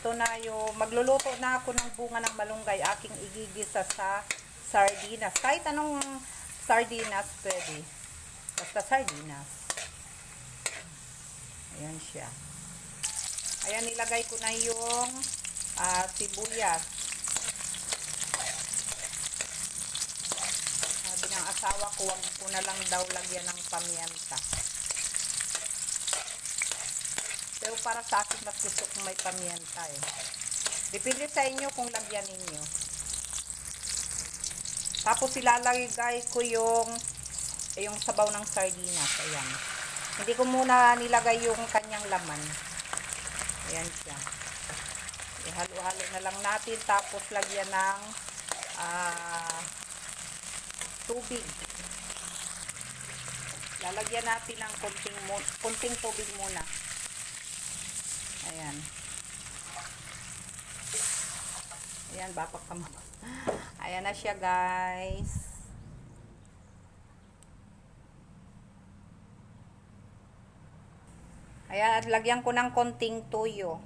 Ito na yung, magluluto na ako ng bunga ng malunggay, aking igigisa sa sardinas. Kahit anong sardinas pwede. Basta sardinas. Ayan siya. Ayan, nilagay ko na yung sibuyas. Sabi ng asawa ko, wag ko na lang daw lagyan ng pamyenta. Pero para sa akin, mas gusto kong may pamyenta eh. Depende sa inyo kung lagyan ninyo. Tapos ilalagay ko yung sabaw ng sardinas. Ayan. Hindi ko muna nilagay yung kanyang laman. Ayan siya. Ihalo-halo na lang natin. Tapos lagyan ng tubig. Lalagyan natin ng konting tubig muna. Ayan. Ayan, bapak ka mo. Ayan na siya, guys. Ayan, at lagyan ko ng konting toyo.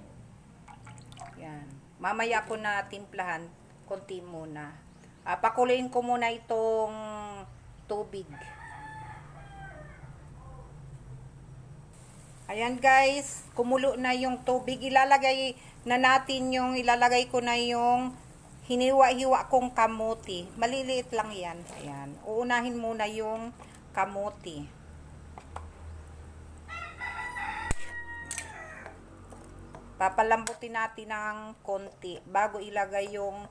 Ayan. Mamaya ko na timplahan. Konti muna. Pakuloyin ko muna itong tubig. Ayan guys, kumulo na yung tubig. Ilalagay ko na yung hiniwa-hiwa kong kamuti. Maliliit lang yan. Ayan. Uunahin muna yung kamuti. Papalambutin natin ng konti bago ilagay yung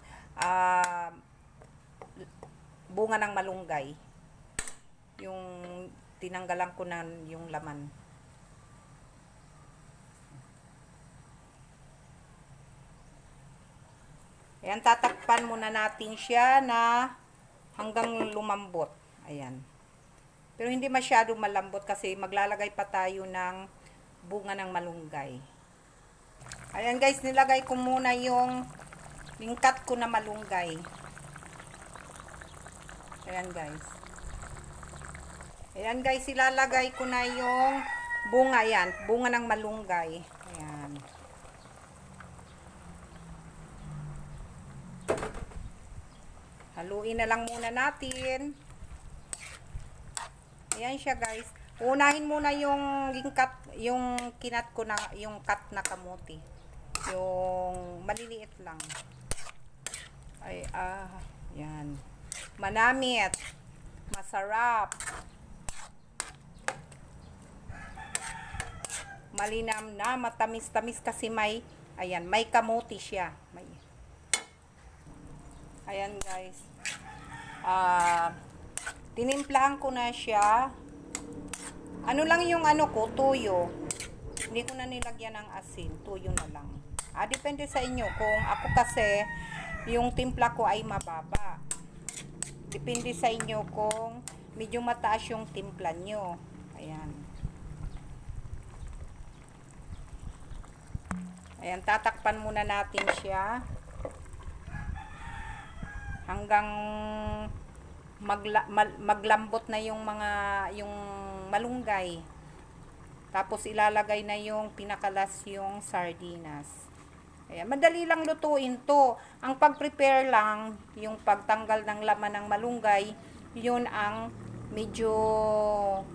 bunga ng malunggay. Yung tinanggalan ko na yung laman. Ayan, tatakpan muna natin siya na hanggang lumambot. Ayan. Pero hindi masyado malambot kasi maglalagay pa tayo ng bunga ng malunggay. Ayan guys, nilagay ko muna yung lingkat ko na malunggay. Ayan guys. Ayan guys, ilalagay ko na yung bunga yan. Bunga ng malunggay. Ayan. Haluin na lang muna natin. Ayan siya guys. Unahin muna yung lingkat, yung kinat ko na, yung cut na kamuti. Yung maliliit lang. Ay, yan. Manamit. Masarap. Malinam na, matamis-tamis kasi may, ayan, may kamuti siya. May. Ayan guys. Tinimplahan ko na siya. Ano lang yung ko, tuyo. Hindi ko na nilagyan ng asin. Tuyo na lang. Depende sa inyo. Kung ako kasi, yung timpla ko ay mababa. Depende sa inyo kung medyo mataas yung timpla nyo. Ayan. Ayan, tatakpan muna natin siya. Hanggang maglambot na yung malunggay. Tapos ilalagay na yung pinakalas yung sardinas. Ayan, madali lang lutuin to. Ang pag-prepare lang, yung pagtanggal ng laman ng malunggay, yun ang medyo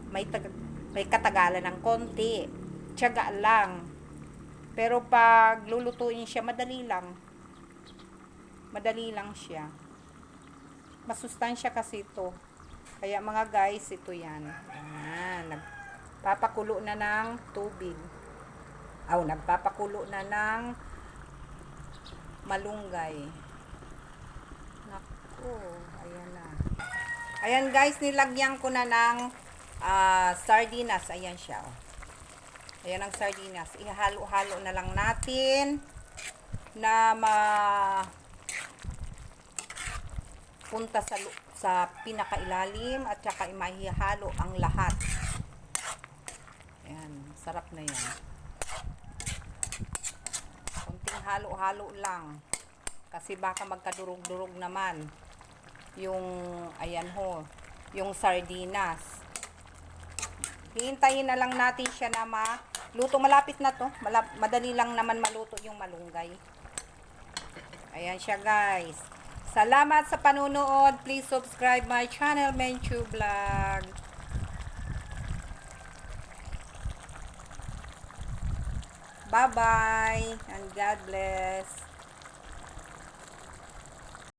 may katagalan ng konti. Tiyaga lang. Pero pag lulutuin siya, madali lang. Madali lang siya. Masustansya kasi ito. Kaya mga guys, ito yan. Ayan, nagpapakulo na ng tubig. Nagpapakulo na ng malunggay. Naku, ayan na. Ayan guys, nilagyan ko na ng sardinas. Ayan siya. Oh. Ayan ang sardinas. Ihalo-halo na lang natin na punta sa pinakailalim at saka maihalo ang lahat. Ayan, sarap na yan. Kunting halo-halo lang. Kasi baka magkadurog-durog naman yung, ayan ho, yung sardinas. Hihintayin na lang natin siya na Luto, malapit na to. Madali lang naman maluto yung malunggay. Ayan siya, guys. Salamat sa panunood. Please subscribe my channel, Menchu Vlog. Bye-bye and God bless.